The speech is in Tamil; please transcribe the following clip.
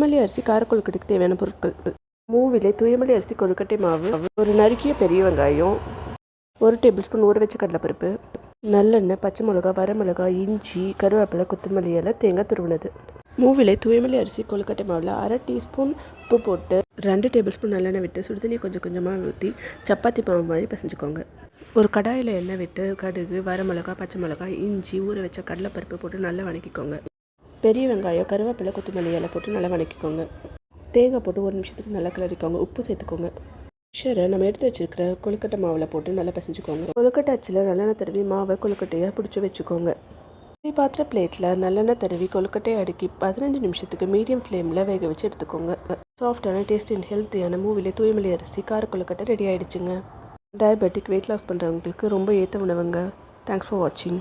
தூயமல்லி அரிசி காரக்கொழுக்கட்டைக்கு தேவையான பொருட்கள்: மூவிலை தூயமல்லி அரிசி கொழுக்கட்டை மாவு, ஒரு நறுக்கிய பெரிய வெங்காயம், 1 டேபிள் ஸ்பூன் ஊற வச்ச கடலைப்பருப்பு, நல்லெண்ணெய், பச்சை மிளகா, வரமிளகாய், இஞ்சி, கருவேப்பிலை, கொத்தமல்லி இலை, தேங்காய் துருவினது. மூவிலை தூயமல்லி அரிசி கொழுக்கட்டை மாவில் 1/2 டீஸ்பூன் உப்பு போட்டு 2 டேபிள் ஸ்பூன் நல்லெண்ணெய் விட்டு சுடுதண்ணி கொஞ்சம் கொஞ்சமாக ஊற்றி சப்பாத்தி மாவு மாதிரி பிசைஞ்சுக்கோங்க. ஒரு கடாயில் எண்ணெய் விட்டு கடுகு, வரமிளகா, பச்சை மிளகாய், இஞ்சி, ஊற வச்ச கடலைப்பருப்பு போட்டு நல்லா வதக்கிக்கோங்க. பெரிய வெங்காயம், கருவேப்பிலை, கொத்தமல்லி இலை போட்டு நல்லா வதக்கிக்கோங்க. தேங்காய் போட்டு 1 நிமிஷத்துக்கு நல்லா கிளறிக்கோங்க. உப்பு சேர்த்துக்கோங்க. மிக்சரை நம்ம எடுத்து வச்சிருக்கிற கொழுக்கட்டை மாவில் போட்டு நல்லா பிசைஞ்சுக்கோங்க. கொழுக்கட்டை அச்சில் நல்லெண்ணெய் தடவி மாவை கொழுக்கட்டையாக பிடிச்சி வச்சுக்கோங்க. பாத்திர பிளேட்டில் நல்லெண்ணெய் தடவி கொழுக்கட்டையை அடுக்கி 15 நிமிஷத்துக்கு மீடியம் ஃப்ளேமில் வேக வச்சு எடுத்துக்கோங்க. சாஃப்டான டேஸ்டி அண்ட் ஹெல்த்தியான மூவிலை தூயமல்லி அரிசி கார கொழுக்கட்டை ரெடி ஆகிடுச்சுங்க. டயபெட்டிக் வெயிட் லாஸ் பண்ணுறவங்களுக்கு ரொம்ப ஏற்ற உணவுங்க. தேங்க்ஸ் ஃபார் வாட்சிங்.